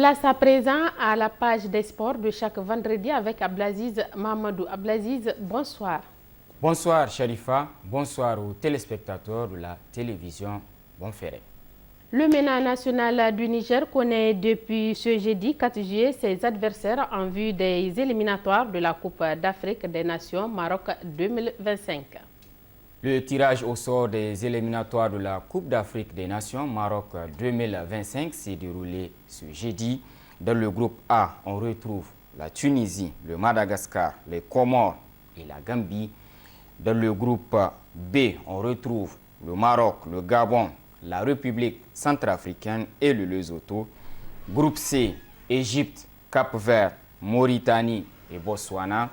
Place à présent à la page des sports de chaque vendredi avec Abdelaziz Mamadou. Abdelaziz, bonsoir. Bonsoir Sharifa, bonsoir aux téléspectateurs de la télévision Bonferré. Le MENA national du Niger connaît depuis ce jeudi 4 juillet ses adversaires en vue des éliminatoires de la Coupe d'Afrique des Nations Maroc 2025. Le tirage au sort des éliminatoires de la Coupe d'Afrique des Nations Maroc 2025 s'est déroulé ce jeudi. Dans le groupe A, on retrouve la Tunisie, le Madagascar, les Comores et la Gambie. Dans le groupe B, on retrouve le Maroc, le Gabon, la République centrafricaine et le Lesotho. Groupe C, Égypte, Cap-Vert, Mauritanie et Botswana.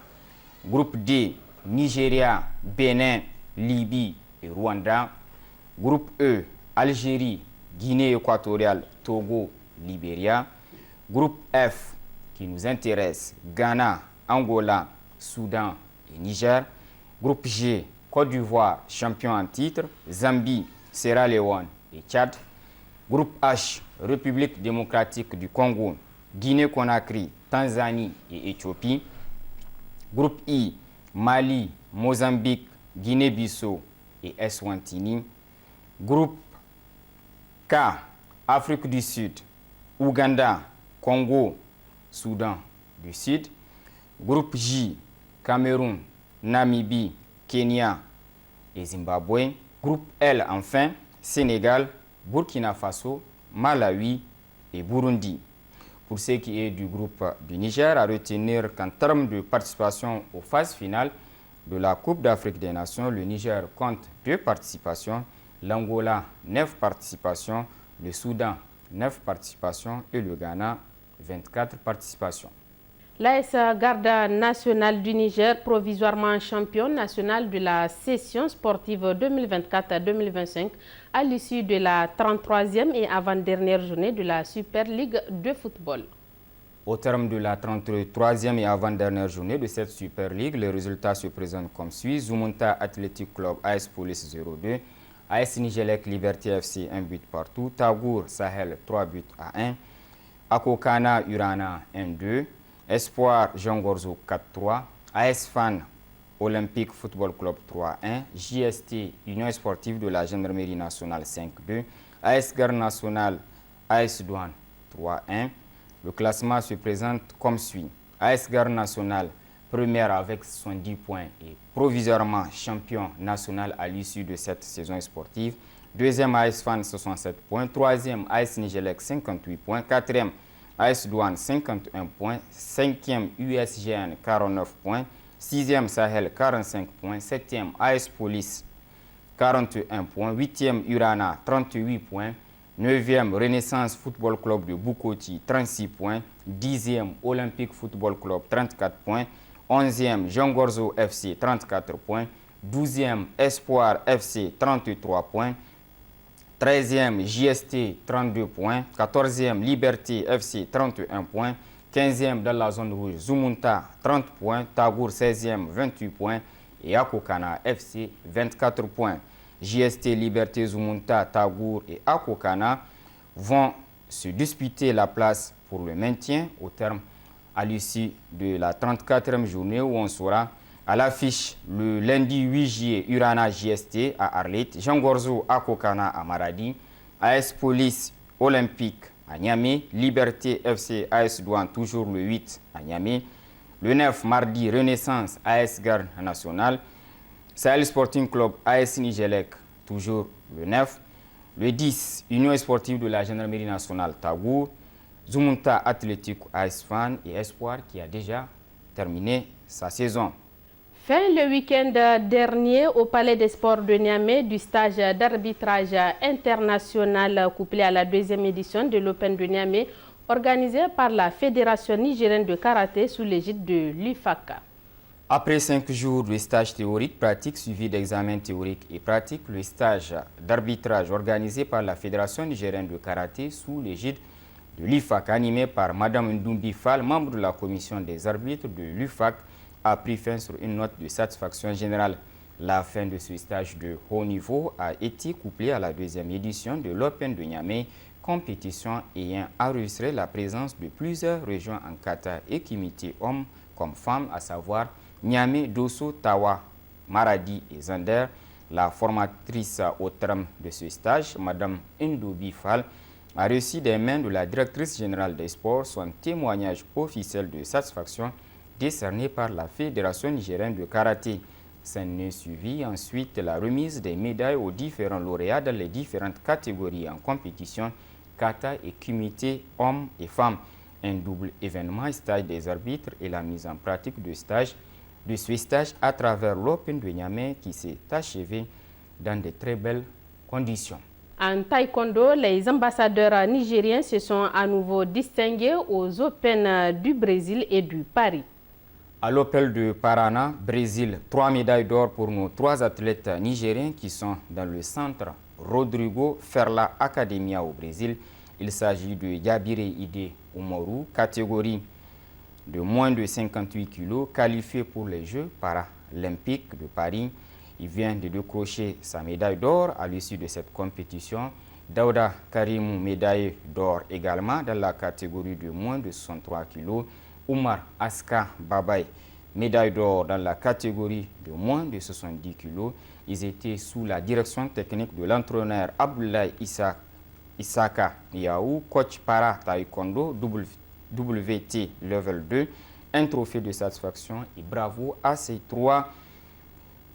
Groupe D, Nigeria, Bénin, Libye et Rwanda. Groupe E, Algérie, Guinée équatoriale, Togo, Libéria. Groupe F, qui nous intéresse, Ghana, Angola, Soudan et Niger. Groupe G, Côte d'Ivoire, champion en titre, Zambie, Sierra Leone et Tchad. Groupe H, République démocratique du Congo, Guinée-Conakry, Tanzanie et Éthiopie. Groupe I, Mali, Mozambique, Guinée-Bissau et Eswatini. Groupe K, Afrique du Sud, Ouganda, Congo, Soudan du Sud. Groupe J, Cameroun, Namibie, Kenya et Zimbabwe. Groupe L enfin, Sénégal, Burkina Faso, Malawi et Burundi. Pour ce qui est du groupe du Niger, à retenir qu'en termes de participation aux phases finales de la Coupe d'Afrique des Nations, le Niger compte 2 participations, l'Angola 9 participations, le Soudan 9 participations et le Ghana 24 participations. L'AS Garde nationale du Niger, provisoirement champion national de la session sportive 2024-2025 à l'issue de la 33e et avant-dernière journée de la Super League de football. Au terme de la 33e et avant-dernière journée de cette Super League, les résultats se présentent comme suit. Zumunta Athletic Club AS Police 0-2, AS Nigelec Liberté FC 1 but partout, Tagour Sahel 3 buts à 1, Akokana Urana 1-2, Espoir Jean Gorzo 4-3, AS Fan Olympique Football Club 3-1, JST Union Sportive de la Gendarmerie Nationale 5-2, AS Garde Nationale AS Douane 3-1. Le classement se présente comme suit. AS Garde Nationale, première avec 70 points et provisoirement champion national à l'issue de cette saison sportive. Deuxième AS Fan 67 points. Troisième AS Nigelec 58 points. Quatrième AS Douane 51 points. Cinquième USGN 49 points. Sixième Sahel 45 points. Septième AS Police 41 points. Huitième Urana 38 points. 9e Renaissance Football Club de Bukoti 36 points. 10e Olympique Football Club 34 points. 11e Jean Gorzo FC 34 points. 12e Espoir FC 33 points. 13e JST 32 points. 14e Liberté FC 31 points. 15e dans la zone rouge Zumunta 30 points. Tagour 16e 28 points. Et Akokana FC 24 points. JST, Liberté, Zumunta, Tagour et Akokana vont se disputer la place pour le maintien au terme à l'issue de la 34e journée où on sera à l'affiche le lundi 8 juillet Urana JST à Arlit, Jean Gorzo Akokana à Maradi, AS Police Olympique à Niamey, Liberté FC AS Douane toujours le 8 à Niamey, le 9 mardi Renaissance AS Garde Nationale, Sahel Sporting Club AS Nigelec, toujours le 9. Le 10, Union Sportive de la Gendarmerie Nationale Tagour. Zumunta Athletic AS Fan et Espoir qui a déjà terminé sa saison. Fin le week-end dernier au Palais des Sports de Niamey du stage d'arbitrage international couplé à la 2e édition de l'Open de Niamey organisé par la Fédération nigérienne de karaté sous l'égide de l'UFAC. Après 5 jours de stage théorique-pratique suivi d'examens théoriques et pratiques, le stage d'arbitrage organisé par la Fédération nigérienne de karaté sous l'égide de l'UFAC, animé par Mme Ndoumbi Fall, membre de la commission des arbitres de l'UFAC, a pris fin sur une note de satisfaction générale. La fin de ce stage de haut niveau a été couplée à la 2e édition de l'Open de Niamey compétition ayant enregistré la présence de plusieurs régions en kata et comités hommes comme femmes, à savoir Niamey, Dosso, Tawa, Maradi et Zander. La formatrice au terme de ce stage, Mme Ndobi Fall, a reçu des mains de la directrice générale des sports son témoignage officiel de satisfaction décerné par la Fédération nigérienne de karaté. S'en est suivi ensuite la remise des médailles aux différents lauréats dans les différentes catégories en compétition, kata et kumité hommes et femmes. Un double événement, stage des arbitres et la mise en pratique de ce stage à travers l'Open de Niamey qui s'est achevé dans de très belles conditions. En taekwondo, les ambassadeurs nigériens se sont à nouveau distingués aux Open du Brésil et du Paris. À l'Open de Paraná, Brésil, 3 médailles d'or pour nos 3 athlètes nigériens qui sont dans le centre Rodrigo Ferla Academia au Brésil. Il s'agit de Yabire Ide Umoru, catégorie de moins de 58 kg, qualifié pour les Jeux paralympiques de Paris. Il vient de décrocher sa médaille d'or à l'issue de cette compétition. Daouda Karimou, médaille d'or également dans la catégorie de moins de 63 kg. Oumar Aska Babay, médaille d'or dans la catégorie de moins de 70 kg. Ils étaient sous la direction technique de l'entraîneur Abdoulaye Isaka Yaou, coach para taekwondo WT Level 2. Un trophée de satisfaction et bravo à ces 3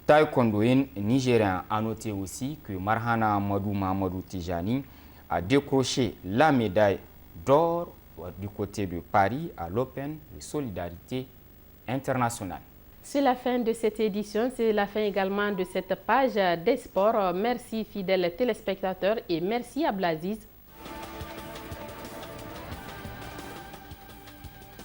taekwondoïens nigériens. A noter aussi que Marhana Amadou Mamadou Tijani a décroché la médaille d'or du côté de Paris à l'Open de solidarité internationale. C'est la fin de cette édition, c'est la fin également de cette page des sports. Merci fidèles téléspectateurs et merci à Blaziz